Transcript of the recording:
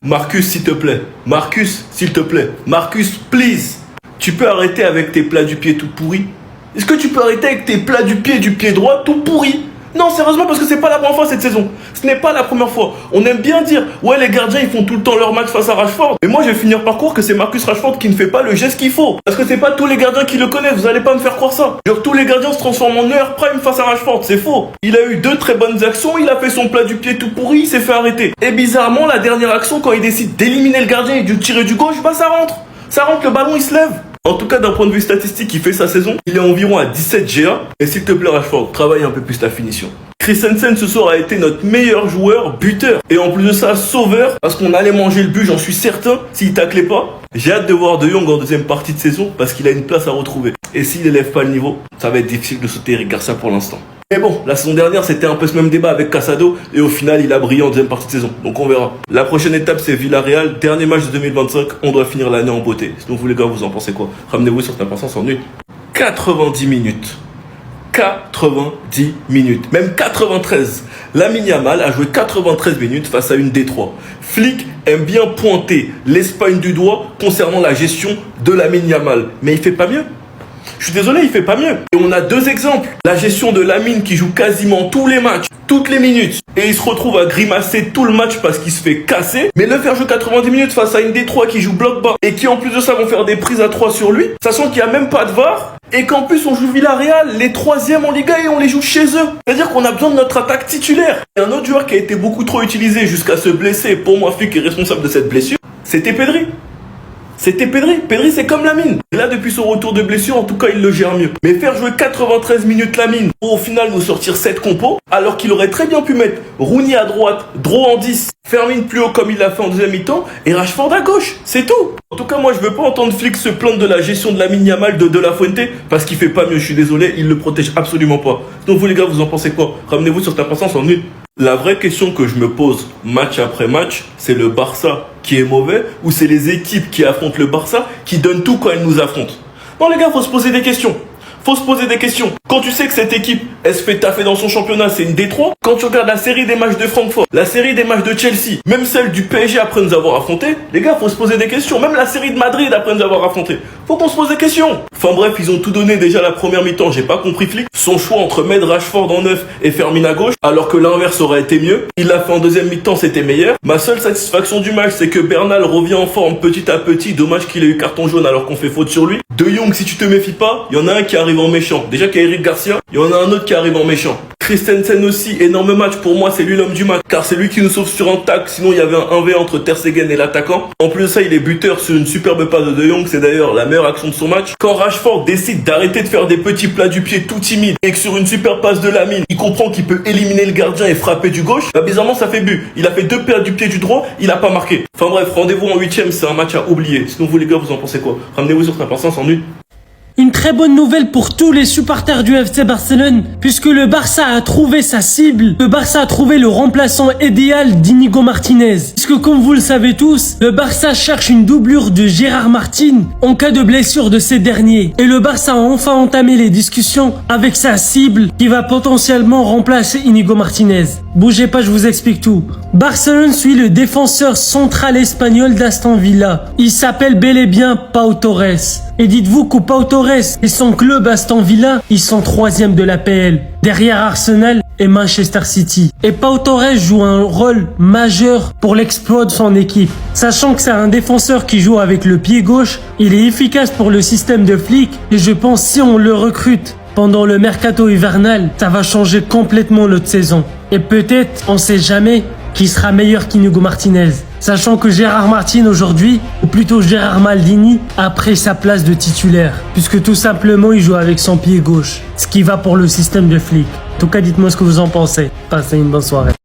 Marcus, s'il te plaît. Marcus, s'il te plaît. Marcus, please. Tu peux arrêter avec tes plats du pied tout pourris? Est-ce que tu peux arrêter avec tes plats du pied droit tout pourris? Non, sérieusement, parce que c'est pas la première fois cette saison. Ce n'est pas la première fois. On aime bien dire, ouais, les gardiens, ils font tout le temps leur match face à Rashford. Mais moi, je vais finir par croire que c'est Marcus Rashford qui ne fait pas le geste qu'il faut. Parce que c'est pas tous les gardiens qui le connaissent. Vous allez pas me faire croire ça. Genre, tous les gardiens se transforment en ER Prime face à Rashford. C'est faux. Il a eu 2 très bonnes actions. Il a fait son plat du pied tout pourri. Il s'est fait arrêter. Et bizarrement, la dernière action, quand il décide d'éliminer le gardien et de tirer du gauche, bah, ça rentre. Ça rentre, le ballon, il se lève. En tout cas, d'un point de vue statistique, il fait sa saison. Il est environ à 17 GA. Et s'il te plaît, Rashford, travaille un peu plus ta finition. Christensen ce soir a été notre meilleur joueur buteur. Et en plus de ça, sauveur. Parce qu'on allait manger le but, j'en suis certain, s'il taclait pas. J'ai hâte de voir De Jong en deuxième partie de saison. Parce qu'il a une place à retrouver. Et s'il élève pas le niveau, ça va être difficile de sauter Eric Garcia pour l'instant. Mais bon, la saison dernière, c'était un peu ce même débat avec Casado. Et au final, il a brillé en deuxième partie de saison. Donc on verra. La prochaine étape, c'est Villarreal. Dernier match de 2025. On doit finir l'année en beauté. Sinon, vous les gars, vous en pensez quoi? Ramenez-vous sur cette impatience en nuit. 90 minutes. 90 minutes. Même 93. Lamine Yamal a joué 93 minutes face à une Détroit. Flick aime bien pointer l'Espagne du doigt concernant la gestion de Lamine Yamal. Mais il fait pas mieux. Je suis désolé, il fait pas mieux. Et on a 2 exemples. La gestion de Lamine qui joue quasiment tous les matchs, toutes les minutes. Et il se retrouve à grimacer tout le match parce qu'il se fait casser. Mais le faire jouer 90 minutes face à une Détroit qui joue bloc bas et qui en plus de ça vont faire des prises à 3 sur lui, sachant qu'il n'y a même pas de VAR. Et qu'en plus on joue Villarreal, les 3e en Liga et on les joue chez eux. C'est-à-dire qu'on a besoin de notre attaque titulaire. Et un autre joueur qui a été beaucoup trop utilisé jusqu'à se blesser, pour moi Flick est responsable de cette blessure, c'était Pedri. C'était Pedri. Pedri, c'est comme Lamine. Et là, depuis son retour de blessure, en tout cas, il le gère mieux. Mais faire jouer 93 minutes Lamine pour au final nous sortir 7 compos, alors qu'il aurait très bien pu mettre Rooney à droite, Dro en 10, Fermin plus haut comme il l'a fait en deuxième mi-temps, et Rashford à gauche. C'est tout. En tout cas, moi, je veux pas entendre Flick se plaindre de la gestion de Lamine Yamal de La Fuente, parce qu'il fait pas mieux. Je suis désolé, il le protège absolument pas. Donc vous, les gars, vous en pensez quoi? Ramenez-vous sur ta patience en une. La vraie question que je me pose match après match, c'est le Barça qui est mauvais ou c'est les équipes qui affrontent le Barça qui donnent tout quand elles nous affrontent? Non les gars, faut se poser des questions. Faut se poser des questions. Quand tu sais que cette équipe, elle se fait taffer dans son championnat, c'est une Détroit. Quand tu regardes la série des matchs de Francfort, la série des matchs de Chelsea, même celle du PSG après nous avoir affrontés, les gars, faut se poser des questions. Même la série de Madrid après nous avoir affrontés. Faut qu'on se pose des questions. Enfin bref, ils ont tout donné déjà la première mi-temps. J'ai pas compris Flick. Son choix entre mettre Rashford en 9 et Fermin à gauche, alors que l'inverse aurait été mieux. Il l'a fait en deuxième mi-temps, c'était meilleur. Ma seule satisfaction du match, c'est que Bernal revient en forme petit à petit. Dommage qu'il ait eu carton jaune alors qu'on fait faute sur lui. De Jong, si tu te méfies pas, il y en a un qui arrive en méchant. Déjà qu'il y a Eric Garcia, il y en a un autre qui arrive en méchant. Christensen aussi, énorme match pour moi, c'est lui l'homme du match. Car c'est lui qui nous sauve sur un tac, sinon il y avait un 1v entre Ter Stegen et l'attaquant. En plus de ça, il est buteur sur une superbe passe de Jong, c'est d'ailleurs la meilleure action de son match. Quand Rashford décide d'arrêter de faire des petits plats du pied tout timides et que sur une super passe de Lamine, il comprend qu'il peut éliminer le gardien et frapper du gauche, bah bizarrement ça fait but. Il a fait 2 plats du pied du droit, il a pas marqué. Enfin bref, rendez-vous en 8ème, c'est un match à oublier. Sinon vous les gars, vous en pensez quoi? Ramenez-vous sur ta patience en une. Une très bonne nouvelle pour tous les supporters du FC Barcelone, puisque le Barça a trouvé sa cible. Le Barça a trouvé le remplaçant idéal d'Inigo Martinez. Puisque comme vous le savez tous, le Barça cherche une doublure de Gérard Martin en cas de blessure de ces derniers. Et le Barça a enfin entamé les discussions avec sa cible qui va potentiellement remplacer Inigo Martinez. Bougez pas, je vous explique tout. Barcelone suit le défenseur central espagnol d'Aston Villa. Il s'appelle bel et bien Pau Torres. Et dites-vous que Pau Torres et son club Aston Villa, ils sont 3e de l'APL, derrière Arsenal et Manchester City. Et Pau Torres joue un rôle majeur pour l'exploit de son équipe. Sachant que c'est un défenseur qui joue avec le pied gauche, il est efficace pour le système de Flick et je pense si on le recrute pendant le mercato hivernal, ça va changer complètement notre saison. Et peut-être, on sait jamais, qui sera meilleur qu'Inigo Martinez. Sachant que Gérard Martin aujourd'hui, ou plutôt Gérard Maldini, a pris sa place de titulaire. Puisque tout simplement il joue avec son pied gauche. Ce qui va pour le système de Flick. En tout cas, dites-moi ce que vous en pensez. Passez une bonne soirée.